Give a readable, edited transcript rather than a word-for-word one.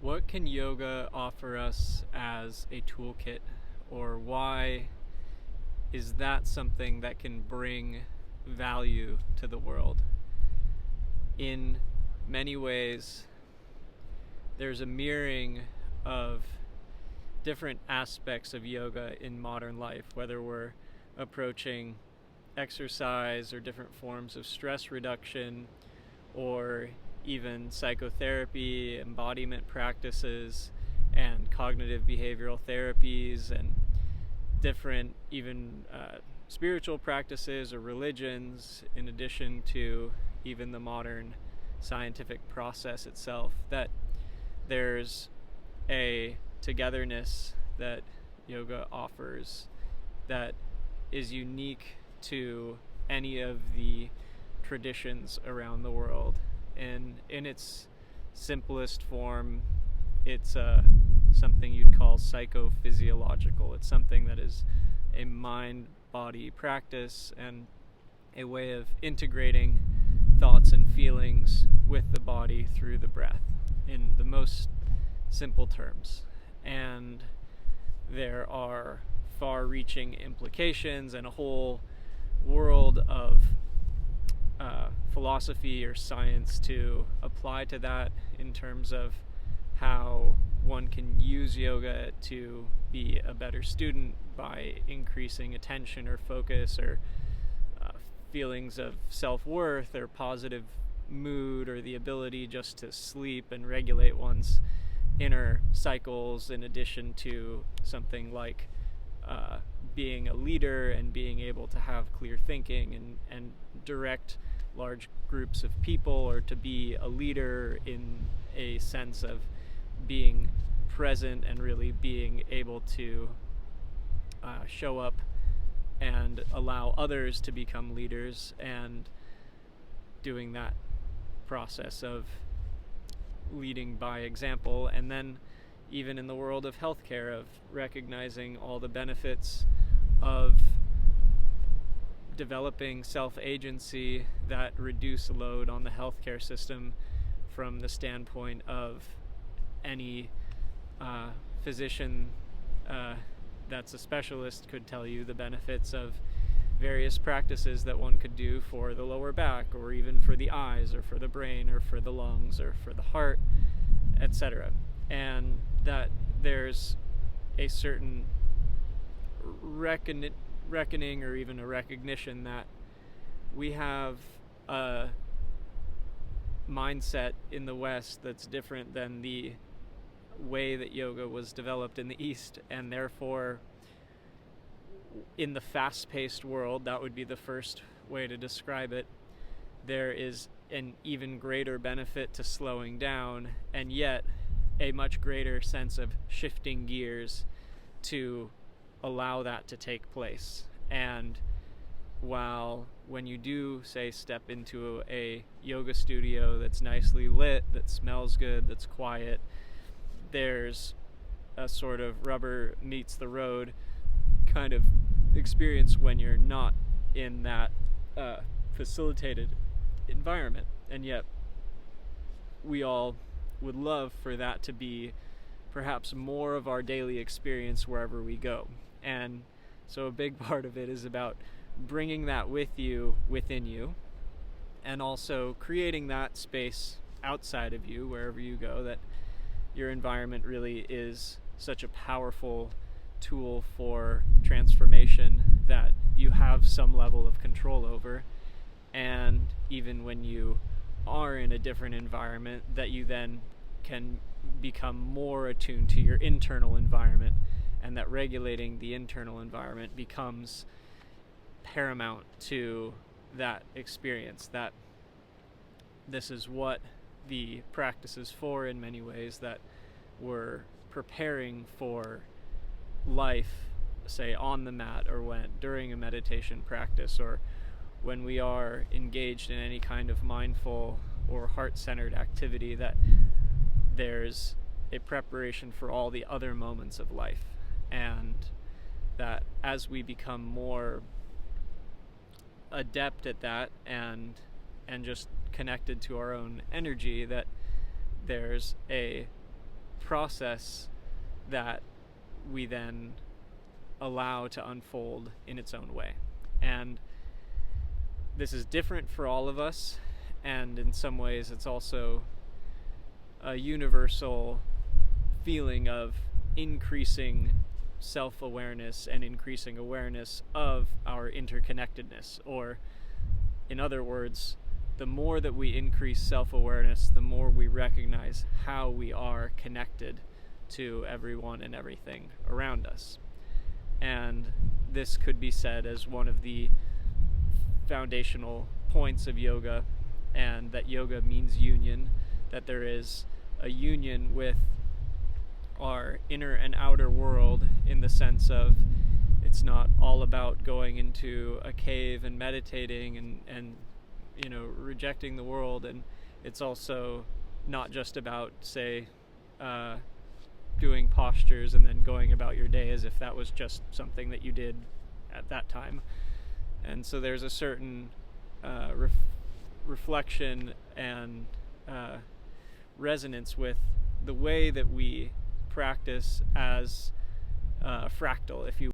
What can yoga offer us as a toolkit, or why is that something that can bring value to the world? In many ways, there's a mirroring of different aspects of yoga in modern life, whether we're approaching exercise or different forms of stress reduction, or even psychotherapy, embodiment practices, and cognitive behavioral therapies, and different even spiritual practices or religions, in addition to even the modern scientific process itself, that there's a togetherness that yoga offers that is unique to any of the traditions around the world. And in its simplest form, it's something you'd call psychophysiological. It's something that is a mind-body practice and a way of integrating thoughts and feelings with the body through the breath in the most simple terms. And there are far-reaching implications and a whole world of philosophy or science to apply to that, in terms of how one can use yoga to be a better student by increasing attention or focus, or feelings of self-worth or positive mood, or the ability just to sleep and regulate one's inner cycles, in addition to something like being a leader and being able to have clear thinking and direct large groups of people, or to be a leader in a sense of being present and really being able to show up and allow others to become leaders, and doing that process of leading by example. And then even in the world of healthcare, of recognizing all the benefits of developing self-agency that reduce load on the healthcare system, from the standpoint of any physician that's a specialist could tell you the benefits of various practices that one could do for the lower back, or even for the eyes, or for the brain, or for the lungs, or for the heart, etc. And that there's a certain reckoning, or even a recognition, that we have a mindset in the West that's different than the way that yoga was developed in the East, and therefore in the fast-paced world, that would be the first way to describe it, there is an even greater benefit to slowing down, and yet a much greater sense of shifting gears to allow that to take place. And while when you do, say, step into a yoga studio that's nicely lit, that smells good, that's quiet, there's a sort of rubber meets the road kind of experience when you're not in that facilitated environment. And yet we all would love for that to be perhaps more of our daily experience wherever we go. And so a big part of it is about bringing that with you, within you, and also creating that space outside of you, wherever you go, that your environment really is such a powerful tool for transformation that you have some level of control over. And even when you are in a different environment, that you then can become more attuned to your internal environment, and that regulating the internal environment becomes paramount to that experience. That this is what the practice is for, in many ways, that we're preparing for life, say on the mat, or when during a meditation practice, or when we are engaged in any kind of mindful or heart-centered activity, that there's a preparation for all the other moments of life. And that as we become more adept at that, and just connected to our own energy, that there's a process that we then allow to unfold in its own way. And this is different for all of us, and in some ways it's also a universal feeling of increasing self-awareness and increasing awareness of our interconnectedness. Or, in other words, the more that we increase self-awareness, the more we recognize how we are connected to everyone and everything around us. And this could be said as one of the foundational points of yoga, and that yoga means union, that there is a union with our inner and outer world, in the sense of it's not all about going into a cave and meditating and rejecting the world, and it's also not just about, say, doing postures and then going about your day as if that was just something that you did at that time. And so there's a certain reflection and resonance with the way that we practice as fractal, if you